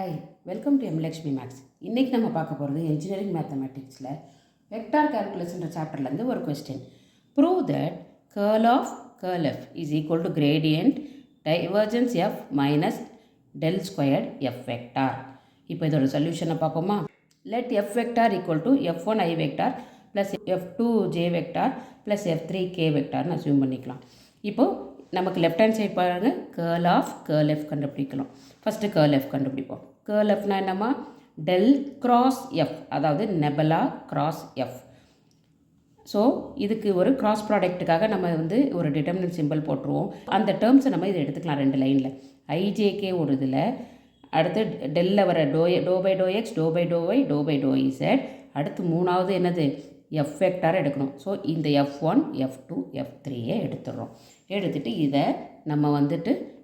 Hi, welcome to எம்லக்ஷ்மி maths. இன்றைக்கி நம்ம பார்க்க போகிறது இன்ஜினியரிங் மேத்தமெட்டிக்ஸில் வெக்டார் கால்குலஸ்ன்ற சாப்டர்லேருந்து ஒரு question. Prove that curl of curl F is equal to gradient divergence F minus del squared F vector. இப்போ இதோட சொல்யூஷனை பார்ப்போமா. Let F vector equal to F one I vector plus F two J vector plus எஃப்3 K வெக்டார்னு assume பண்ணிக்கலாம். இப்போது நமக்கு left hand side பாருங்கள், கேர்ள் ஆஃப் கேர்ள் எஃப் கண்டுபிடிக்கலாம். ஃபஸ்ட்டு கேர்ள் எஃப் கண்டுபிடிப்போம். கேர்ள் எஃப்னா என்னம்மா, டெல் கிராஸ் எஃப், அதாவது நெபலா கிராஸ் எஃப். ஸோ இதுக்கு ஒரு கிராஸ் ப்ராடக்ட்டுக்காக நம்ம ஒரு டிட்டர்மினன்ட் சிம்பிள் போட்டுருவோம். அந்த டேர்ம்ஸை நம்ம இதை எடுத்துக்கலாம் ரெண்டு லைனில். ஐஜேகே ஒரு இதில், அடுத்து டெல்லில் வர doe by to x, doe by to Y, doe by to z, அடுத்து மூணாவது என்னது எஃப் வெக்டாரை எடுக்கணும். ஸோ இந்த எஃப்1 எஃப்2 எஃப்3யை எடுத்துடுறோம். எடுத்துகிட்டு இதை நம்ம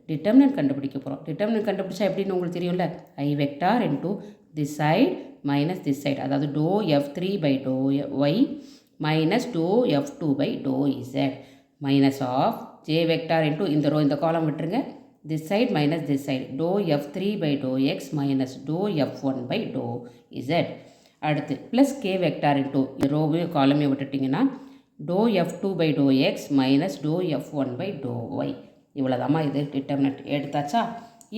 டிட்டர்மினன்ட் கண்டுபிடிக்க போகிறோம். டிட்டர்மினன்ட் கண்டுபிடிச்சா எப்படின்னு உங்களுக்கு தெரியும்ல, I vector into this side minus this side, அதாவது டோ எஃப்3 by to Y minus dou F two by to Z minus of J vector into இந்த ரோ இந்த காலம் விட்டுருங்க, this side minus this side, dou f3 by dou x minus dou f1 by dou z. அடுத்து plus K vector into ரோவையும் காலமையும் விட்டுட்டிங்கன்னா dou f2 by dou x minus dou f1 by dou y. இவ்வளோதாம்மா இது determinant. எடுத்தாச்சா?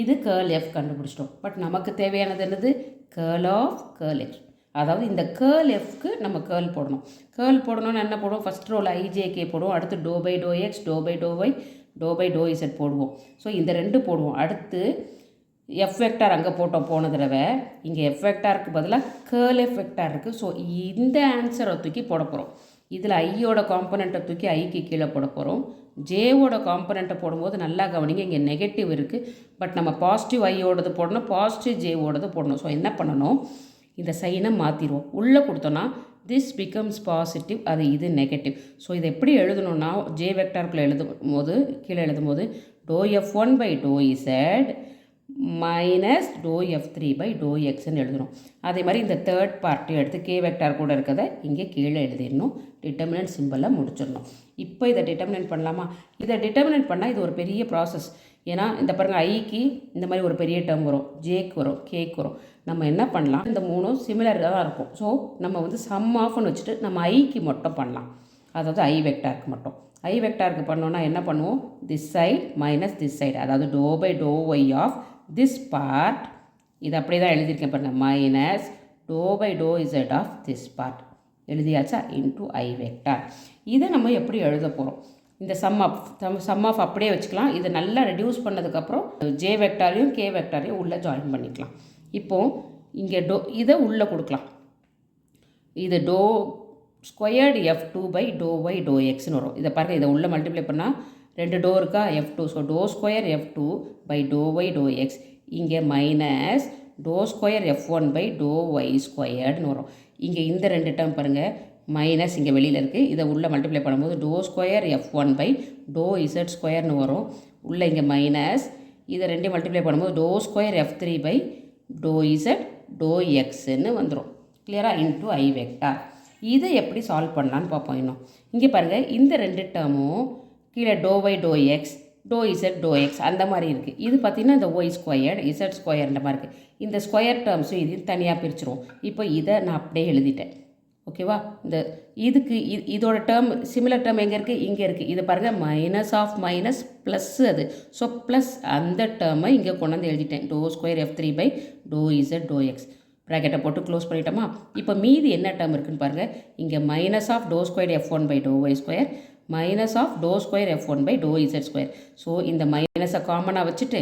இது girl F கண்டுபிடிச்சிட்டோம். But நமக்கு தேவையானது என்னது, கேர்ள் ஆஃப் கேர்ள் எஃப். அதாவது இந்த கேர்ள் எஃப்க்கு நம்ம கேர்ள் போடணும். கேர்ள் போடணும்னு என்ன போடுவோம், ஃபஸ்ட் ரோல் ஐஜேகே போடுவோம், அடுத்து doe by to x, doe by to Y, doe by to z போடுவோம். ஸோ இந்த ரெண்டு போடுவோம். அடுத்து எஃப் வெக்டார் அங்கே போட்டோம் போன தடவை, இங்கே எஃப் வெக்டாருக்கு பதிலாக கேர்ள் எஃப் வெக்டார் இருக்குது. ஸோ இந்த ஆன்சரை தூக்கி போட போகிறோம். இதில் ஐயோட காம்பனண்ட்டை தூக்கி ஐக்கு கீழே போட போகிறோம். ஜேவோட காம்பனண்ட்டை போடும்போது நல்லா கவனிங்க, இங்கே நெகட்டிவ் இருக்குது. பட் நம்ம பாசிட்டிவ் ஐயோடது போடணும், பாசிட்டிவ் ஜேவோடது போடணும். ஸோ என்ன பண்ணணும், இந்த சைனை மாற்றிடுவோம். உள்ளே கொடுத்தோன்னா திஸ் பிகம்ஸ் பாசிட்டிவ், அது இது நெகட்டிவ். ஸோ இதை எப்படி எழுதணும்னா, ஜே வெக்டாருக்குள்ளே கீழே எழுதும்போது dou F one by to Z minus dou எஃப்3 பை டோ எக்ஸ்ன்னு எழுதணும். அதே மாதிரி இந்த தேர்ட் பார்ட்டி எடுத்து கே வெக்டார் கூட இருக்கிறத இங்கே கீழே எழுதிடணும். டிட்டர்மினன்ட் சிம்பிளை முடிச்சிடணும். இப்போ இதை டிட்டர்மினன்ட் பண்ணலாமா? இதை டிட்டர்மினன்ட் பண்ணால் இது ஒரு பெரிய ப்ராசஸ். ஏன்னா இந்த பாருங்கள், ஐக்கு இந்த மாதிரி ஒரு பெரிய டேர்ம் வரும், ஜேக்கு வரும், கேக்கு வரும். நம்ம என்ன பண்ணலாம், இந்த மூணும் சிமிலராக தான் இருக்கும். ஸோ நம்ம சம் ஆஃப்னு வச்சுட்டு நம்ம ஐக்கு மட்டும் பண்ணலாம். அதாவது ஐ வெக்டாருக்கு மட்டும். ஐ வெக்டாருக்கு பண்ணோன்னா என்ன பண்ணுவோம், this side minus this side, அதாவது dou by to Y of this part, இது அப்படியே தான் எழுதியிருக்கேன் பாருங்கள், minus dou by to Z of this part எழுதியாச்சா, இன்டூ ஐ வெக்டார். இதை நம்ம எப்படி எழுத போகிறோம், இந்த சம் ஆஃப் அப்படியே வச்சுக்கலாம். இதை நல்லா ரெடியூஸ் பண்ணதுக்கப்புறம் ஜே வெக்டாரையும் கே வெக்டாரையும் உள்ளே ஜாயின் பண்ணிக்கலாம். இப்போது இங்கே இதை உள்ளே கொடுக்கலாம். இது dou squared F two by to Y dou எக்ஸ்னு வரும். இதை பாருங்கள், இதை உள்ளே மல்டிப்ளை பண்ணால் ரெண்டு டோ இருக்கா, F two. So dou square F two by to Y to X, இங்கே minus dou square F one by to Y ஸ்கொயர்டுன்னு வரும். இங்கே இந்த ரெண்டு டேர்ம் பாருங்கள், மைனஸ் இங்கே வெளியில் இருக்குது. இதை உள்ளே மல்டிப்ளை பண்ணும்போது dou square F one by to Z ஸ்கொயர்னு வரும். உள்ளே இங்கே மைனஸ், இதை ரெண்டையும் மல்டிப்ளை பண்ணும்போது டோ ஸ்கொயர் எஃப்3 பை டோ இசட் டோ எக்ஸ்ன்னு வந்துடும். கிளியராக, இன்டூ ஐ வெக்டார். இதை எப்படி சால்வ் பண்ணலான்னு பார்ப்போம். இன்னும் இங்கே பாருங்கள், இந்த ரெண்டு டேர்மும் கீழே doe Y to x, doe Z to x அந்த மாதிரி இருக்குது. இது பார்த்திங்கன்னா இந்த ஒய் ஸ்கொயர் இசட் ஸ்கொயர்ன்ற மாதிரி இருக்குது. இந்த ஸ்கொயர் டேர்ம்ஸும் இதையும் தனியாக பிரிச்சிருவோம். இப்போ இதை நான் அப்படியே எழுதிட்டேன். ஓகேவா, இதுக்கு இதோட டேர்ம் சிமிலர் டேர்ம் எங்கே இருக்குது, இங்கே இருக்குது. இது பாருங்கள், மைனஸ் ஆஃப் மைனஸ் ப்ளஸ் அது. ஸோ ப்ளஸ் அந்த டேர்மை இங்கே கொண்டு வந்து எழுதிட்டேன், டோ ஸ்கொயர் எஃப்3 by to Z to X. ப்ராக்கெட்டை போட்டு க்ளோஸ் பண்ணிட்டோமா. இப்போ மீதி என்ன டேர்ம் இருக்குதுன்னு பாருங்கள், இங்கே minus of dou square F one by to Y square minus of dou square F one by to Z square. So இந்த மைனஸை காமனாக வச்சுட்டு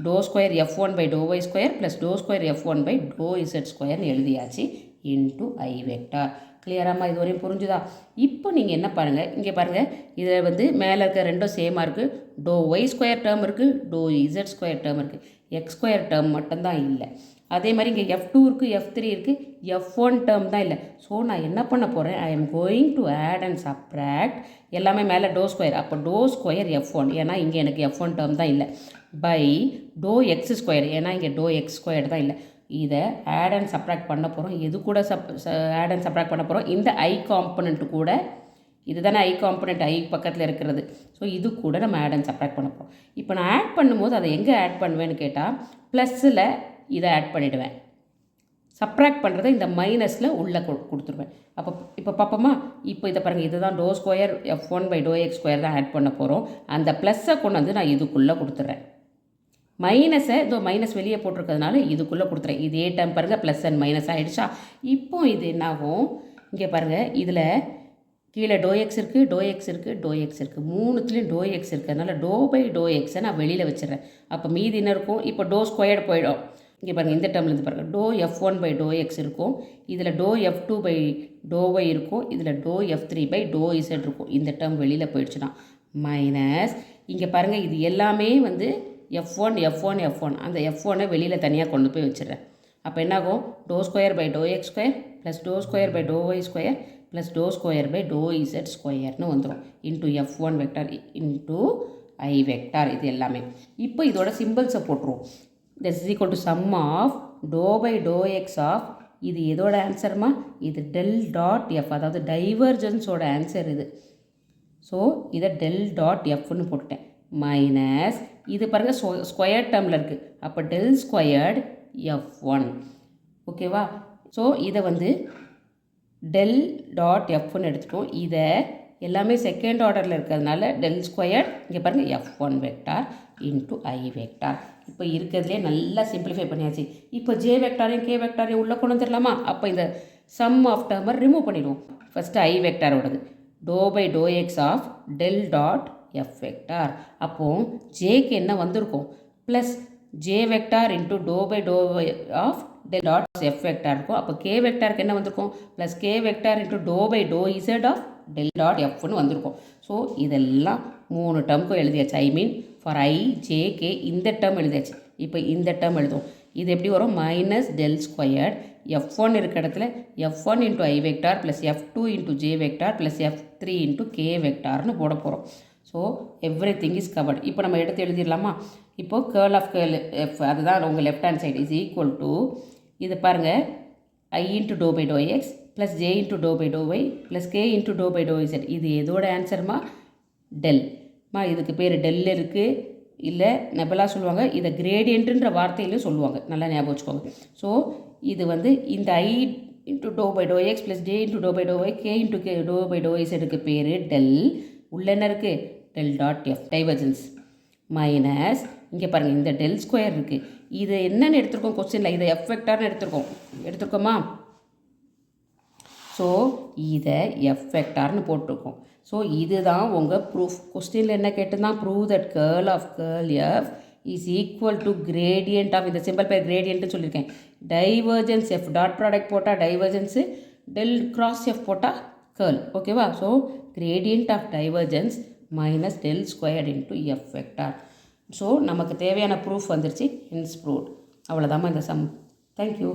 dou square F one by to Y square plus to square F one by to Z ஸ்கொயர்னு எழுதியாச்சு, into I vector. கிளியராமா, இது வரையும் புரிஞ்சுதா? இப்போ நீங்கள் என்ன பாருங்கள், இங்கே பாருங்கள், இதில் மேலே இருக்க ரெண்டும் சேமாக இருக்குது. டோ ஒய் ஸ்கொயர் டேர்ம் இருக்குது, டோ இசட் ஸ்கொயர் டேர்ம் இருக்குது, எக்ஸ் ஸ்கொயர் டேர்ம் மட்டும்தான் இல்லை. அதே மாதிரி இங்கே எஃப்2 இருக்குது, எஃப்3 இருக்குது, எஃப்1 டேர்ம் தான் இல்லை. ஸோ நான் என்ன பண்ண போகிறேன், I am going to add and subtract எல்லாமே மேலே டோ ஸ்கொயர். அப்போ டோ ஸ்கொயர் எஃப்1, ஏன்னா இங்கே எனக்கு எஃப்1 டேர்ம் தான் இல்லை, பை டோ எக்ஸ் ஸ்கொயர், ஏன்னா இங்கே டோ எக்ஸ் ஸ்கொயர் தான் இல்லை. இதை ஆட் அண்ட் சப்ராக்ட் பண்ண போகிறோம். எது கூட ஆட் அண்ட் சப்ராக்ட் பண்ண போகிறோம், இந்த ஐ காம்பனண்ட்டு கூட. இது தானே ஐ காம்பனண்ட், ஐ பக்கத்தில் இருக்கிறது. ஸோ இது கூட நம்ம ஆட் அண்ட் சப்ராக்ட் பண்ண போகிறோம். இப்போ நான் ஆட் பண்ணும்போது அதை எங்கே ஆட் பண்ணுவேன்னு கேட்டால், ப்ளஸ்ஸில் இதை ஆட் பண்ணிவிடுவேன். சப்ராக்ட் பண்ணுறதை இந்த மைனஸில் உள்ளே கொடுத்துருவேன். அப்போ இப்போ பார்ப்போமா, இப்போ இதை பாருங்கள், இதுதான் doe square f1 by to x square தான் ஆட் பண்ண போகிறோம். அந்த ப்ளஸ்ஸை கொண்டு வந்து நான் இதுக்குள்ளே கொடுத்துட்றேன். மைனஸை இதோ மைனஸ் வெளியே போட்டிருக்கிறதுனால இதுக்குள்ளே கொடுத்துறேன். இதே டைம் பாருங்கள் ப்ளஸ் அண்ட் மைனஸ் ஆகிடுச்சா. இப்போ இது என்னாகும், இங்கே பாருங்கள், இதில் கீழே டோ எக்ஸ் இருக்குது, டோ எக்ஸ் இருக்குது, டோ எக்ஸ் இருக்குது, மூணுத்துலேயும் டோ எக்ஸ் இருக்குது. அதனால் டோ பை டோ எக்ஸை நான் வெளியில் வச்சிடறேன். அப்போ மீதி என்ன இருக்கும், இப்போ டோ ஸ்கொயர்டு போயிடும். இங்கே பாருங்கள், இந்த டேர்ம்லேருந்து பாருங்கள், to f1 by to X இருக்கும், இதில் to f2 by to y இருக்கும், இதில் to f3 by to z இருக்கும். இந்த டேர்ம் வெளியில் போயிடுச்சுன்னா மைனஸ் இங்கே பாருங்கள், இது எல்லாமே வந்து f1 f1 f1, அந்த f1ஐ வெளியில் தனியாக கொண்டு போய் வச்சிடுறேன். அப்போ என்னாகும், doe square by to x square plus to square by to Y square plus to square by to Z ஸ்கொயர்னு வந்துடும். Into f1 vector into I vector. இது எல்லாமே இப்போ இதோட சிம்பிள்ஸை போட்டுருவோம். this is equal to sum of doe by to X of, இது எதோட ஆன்சர்மா, இது டெல் டாட் எஃப், அதாவது டைவர்ஜன்ஸோட ஆன்சர் இது. ஸோ இதை டெல் டாட் எஃப்னு போட்டுட்டேன். மைனஸ் இது பாருங்கள் ஸ்கொயர் டேர்மில் இருக்குது, அப்போ டெல் ஸ்கொயர்டு f1. ஓகேவா. ஸோ இதை வந்து டெல் டாட் எஃப்னு எடுத்துட்டோம். இதை எல்லாமே செகண்ட் ஆர்டரில் இருக்கிறதுனால டெல் ஸ்கொயர், இங்கே பாருங்கள் f1 vector into I vector. இப்போ இருக்கிறதுலே நல்லா சிம்பிளிஃபை பண்ணியாச்சு. இப்போ ஜே வெக்டாரையும் கே வெக்டாரையும் உள்ளே கொண்டு வந்துடலாமா. அப்போ இந்த சம் ஆஃப் டேர்மை ரிமூவ் பண்ணிடுவோம். ஃபஸ்ட்டு I வெக்டாரோடது dou by to X of del dot F vector. அப்போது ஜேக்கு என்ன வந்திருக்கும், plus J vector into to by dou of del dot F vector இருக்கும். அப்போ கே வெக்டாருக்கு என்ன வந்திருக்கும், plus K vector into to by to Z of del dot எஃப்னு வந்திருக்கும். ஸோ இதெல்லாம் 3 டேர்முக்கும் எழுதியாச்சு. I mean for I J K இந்த டேர்ம் எழுதியாச்சு. இப்போ இந்த டேர்ம் எழுதுவோம். இது எப்படி வரும், மைனஸ் டெல் ஸ்கொயர்ட் f1 இருக்க இடத்துல f1 into I vector plus f2 into J vector plus f3 into K வெக்டார்னு போட போகிறோம். So every thing is covered. இப்போ நம்ம எடுத்து எழுதிடலாமா. இப்போது கேர்ள் ஆஃப் கேர்ள் எஃப், அதுதான் உங்கள் left hand side, is equal to இது பாருங்கள் I into to by to X plus J into to by to y plus k into to by to z. இது எதோட ஆன்சர்மா, டெல்மா. இதுக்கு பேர் டெல் இருக்குது, இல்லை நெபலா சொல்லுவாங்க, இதை கிரேடியன்ட்டுன்ற வார்த்தையிலையும் சொல்லுவாங்க, நல்லா ஞாபகம் வச்சுக்கோங்க. ஸோ இது வந்து இந்த I into to by to X plus J into to by to Y K into K dou by dou இசட்டுக்கு பேர் டெல். உள்ள என்ன இருக்குது, del dot F divergence. Minus இங்கே பாருங்கள், இந்த டெல் ஸ்கொயர் இருக்குது. இது என்னென்னு எடுத்துருக்கோம் கொஸ்டினில், இதை எஃப் வெக்டார்னு எடுத்துருக்கோமா. ஸோ இதை எஃப் வெக்டார்னு போட்டிருக்கோம். ஸோ இதுதான் உங்கள் ப்ரூஃப். கொஸ்டினில் என்ன கேட்டுதான், prove that curl of curl F is equal to gradient of, இந்த சிம்பிள் பேர் கிரேடியன்ட்னு சொல்லியிருக்கேன், டைவர்ஜன்ஸ் எஃப். டாட் ப்ராடக்ட் போட்டால் டைவர்ஜன்ஸு, டெல் கிராஸ் எஃப் போட்டால் கேர்ள். ஓகேவா. So gradient of divergence minus del squared into f vector. So நமக்கு தேவையான proof வந்துருச்சு, ஹென்ஸ் ப்ரூவ்ட். அவ்வளோதாம்மா இந்த சம். தேங்க்யூ.